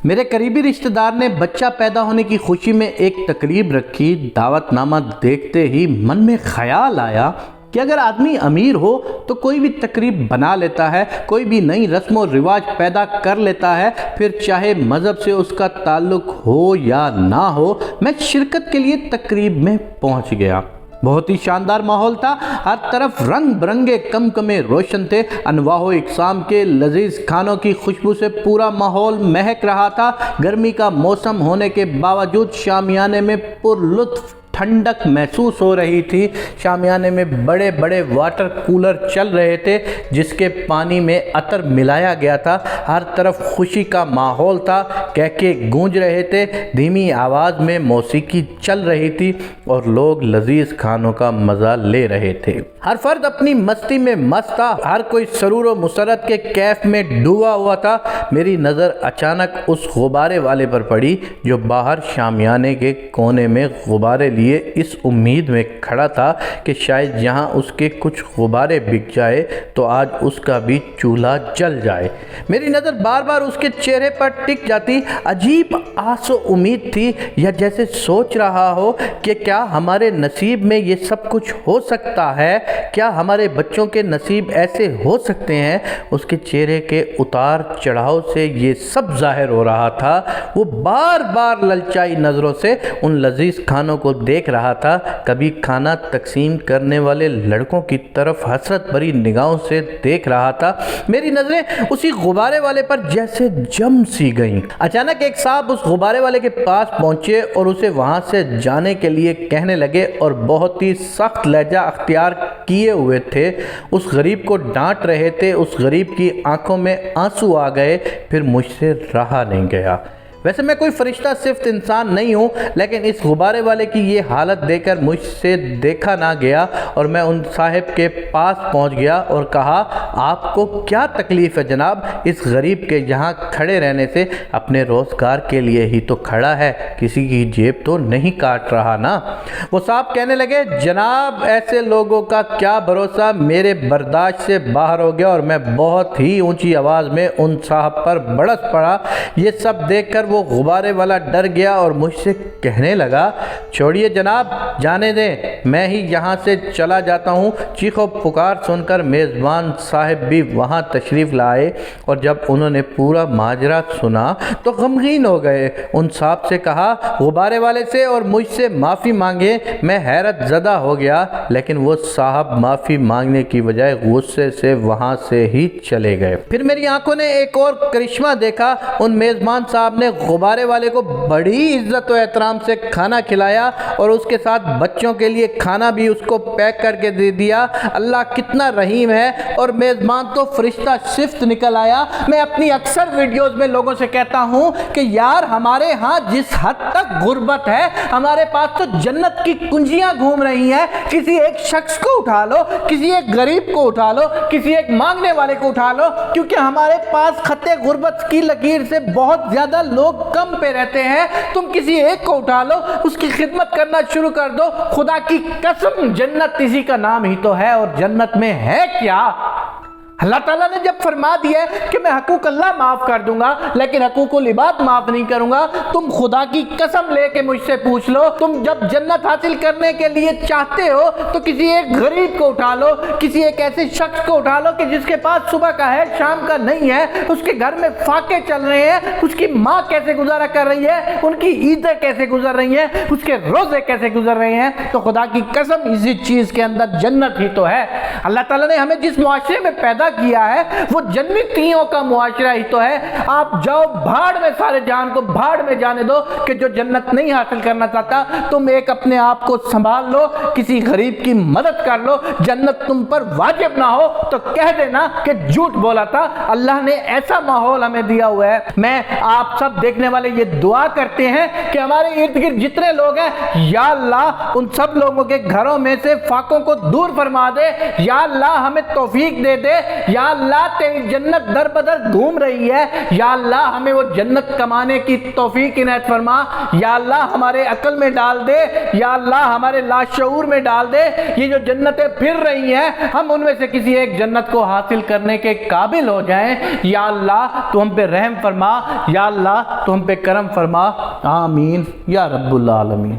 میرے قریبی رشتہ دار نے بچہ پیدا ہونے کی خوشی میں ایک تقریب رکھی۔ دعوت نامہ دیکھتے ہی من میں خیال آیا کہ اگر آدمی امیر ہو تو کوئی بھی تقریب بنا لیتا ہے، کوئی بھی نئی رسم و رواج پیدا کر لیتا ہے، پھر چاہے مذہب سے اس کا تعلق ہو یا نہ ہو۔ میں شرکت کے لیے تقریب میں پہنچ گیا۔ بہت ہی شاندار ماحول تھا، ہر طرف رنگ برنگے کمکمے روشن تھے، انواع و اقسام کے لذیذ کھانوں کی خوشبو سے پورا ماحول مہک رہا تھا۔ گرمی کا موسم ہونے کے باوجود شامیانے میں پر لطف ٹھنڈک محسوس ہو رہی تھی۔ شامیانے میں بڑے بڑے واٹر کولر چل رہے تھے جس کے پانی میں عطر ملایا گیا تھا۔ ہر طرف خوشی کا ماحول تھا، کہکے گونج رہے تھے، دھیمی آواز میں موسیقی چل رہی تھی اور لوگ لذیذ کھانوں کا مزہ لے رہے تھے۔ ہر فرد اپنی مستی میں مست تھا، ہر کوئی سرور و مسرت کے کیف میں ڈوبا ہوا تھا۔ میری نظر اچانک اس غبارے والے پر پڑی جو باہر شامیانے کے کونے میں غبارے لیے اس امید میں کھڑا تھا کہ شاید یہاں اس کے کچھ غبارے بک جائے تو آج اس کا بھی چولہا جل جائے۔ میری نظر بار بار اس کے چہرے پر ٹک جاتی، عجیب آس و امید تھی، یا جیسے سوچ رہا ہو کہ کیا ہمارے نصیب میں یہ سب کچھ ہو سکتا ہے، کیا ہمارے بچوں کے نصیب ایسے ہو سکتے ہیں۔ اس کے چہرے کے اتار چڑھاؤ سے یہ سب ظاہر ہو رہا تھا۔ وہ بار بار للچائی نظروں سے ان لذیذ کھانوں کو دیکھ رہا تھا، کبھی کھانا تقسیم کرنے والے لڑکوں کی طرف حسرت بھری نگاہوں سے دیکھ رہا تھا۔ میری نظریں اسی غبارے والے پر جیسے جم سی گئیں۔ اچانک ایک صاحب اس غبارے والے کے پاس پہنچے اور اسے وہاں سے جانے کے لیے کہنے لگے اور بہت ہی سخت لہجہ اختیار کیے ہوئے تھے، اس غریب کو ڈانٹ رہے تھے۔ اس غریب کی آنکھوں میں آنسو آ گئے، پھر مجھ سے رہا نہیں گیا۔ ویسے میں کوئی فرشتہ صفت انسان نہیں ہوں، لیکن اس غبارے والے کی یہ حالت دیکھ کر مجھ سے دیکھا نہ گیا اور میں ان صاحب کے پاس پہنچ گیا اور کہا، آپ کو کیا تکلیف ہے جناب؟ اس غریب کے یہاں کھڑے رہنے سے اپنے روزگار کے لیے ہی تو کھڑا ہے، کسی کی جیب تو نہیں کاٹ رہا نا۔ وہ صاحب کہنے لگے، جناب ایسے لوگوں کا کیا بھروسہ، میرے برداشت سے باہر ہو گیا اور میں بہت ہی اونچی آواز میں ان صاحب پر بڑس پڑا۔ یہ سب دیکھ کر وہ غبارے والا ڈر گیا اور مجھ سے کہنے لگا، چھوڑیے جناب، جانے دیں، میں ہی یہاں سے چلا جاتا ہوں۔ چیخ و پکار سن کر میزبان صاحب بھی وہاں تشریف لائے اور جب انہوں نے پورا ماجرا سنا تو غمگین ہو گئے۔ ان صاحب سے کہا، غبارے والے سے اور مجھ سے معافی مانگے۔ میں حیرت زدہ ہو گیا، لیکن وہ صاحب معافی مانگنے کی بجائے غصے سے وہاں سے ہی چلے گئے۔ پھر میری آنکھوں نے ایک اور کرشمہ دیکھا، ان میزبان صاحب نے غبارے والے کو بڑی عزت و احترام سے کھانا کھلایا اور اس کے ساتھ بچوں کے لیے کھانا بھی اس کو پیک کر کے دے دیا۔ اللہ کتنا رحیم ہے، اور میزبان تو فرشتہ صفت نکل آیا۔ میں اپنی اکثر ویڈیوز میں لوگوں سے کہتا ہوں کہ یار ہمارے ہاں جس حد تک غربت ہے، ہمارے پاس تو جنت کی کنجیاں گھوم رہی ہیں۔ کسی ایک شخص کو اٹھا لو، کسی ایک غریب کو اٹھا لو، کسی ایک مانگنے والے کو اٹھا لو، کیونکہ ہمارے پاس خط غربت کی لکیر سے بہت زیادہ لوگ کم پہ رہتے ہیں۔ تم کسی ایک کو اٹھا لو، اس کی خدمت کرنا شروع کر دو، خدا کی قسم جنت اسی کا نام ہی تو ہے، اور جنت میں ہے کیا؟ اللہ تعالیٰ نے جب فرما دیا ہے کہ میں حقوق اللہ معاف کر دوں گا لیکن حقوق العباد معاف نہیں کروں گا، تم خدا کی قسم لے کے مجھ سے پوچھ لو، تم جب جنت حاصل کرنے کے لیے چاہتے ہو تو کسی ایک غریب کو اٹھا لو، کسی ایک ایسے شخص کو اٹھا لو کہ جس کے پاس صبح کا ہے شام کا نہیں ہے، اس کے گھر میں فاقے چل رہے ہیں، اس کی ماں کیسے گزارا کر رہی ہے، ان کی عیدیں کیسے گزر رہی ہیں، اس کے روزے کیسے گزر رہے ہیں، تو خدا کی قسم اسی چیز کے اندر جنت ہی تو ہے۔ اللہ تعالیٰ نے ہمیں جس معاشرے میں پیدا کیا ہے وہ جنتیوں کا معاشرہ ہی تو ہے۔ آپ جاؤ بھاڑ میں، سارے جان کو بھاڑ میں جانے دو کہ جو جنت نہیں حاصل کرنا چاہتا، تم ایک اپنے آپ کو سنبھال لو، کسی غریب کی مدد کر لو، جنت تم پر واجب نہ ہو تو کہہ دینا کہ جھوٹ بولا تھا۔ اللہ نے ایسا ماحول ہمیں دیا ہوا ہے۔ میں آپ سب دیکھنے والے یہ دعا کرتے ہیں کہ ہمارے ارد گرد جتنے لوگ ہیں، یا اللہ ان سب لوگوں کے گھروں میں سے فاقوں کو دور فرما دے، یا اللہ ہمیں توفیق دے دے یا اللہ تیری جنت در بدر گھوم رہی ہے، یا اللہ ہمیں وہ جنت کمانے کی توفیق عنایت فرما، یا اللہ ہمارے عقل میں ڈال دے، یا اللہ ہمارے لاشعور میں ڈال دے، یہ جو جنتیں پھر رہی ہیں ہم ان میں سے کسی ایک جنت کو حاصل کرنے کے قابل ہو جائیں۔ یا اللہ تو ہم پہ رحم فرما، یا اللہ تو ہم پہ کرم فرما، آمین یا رب العالمین۔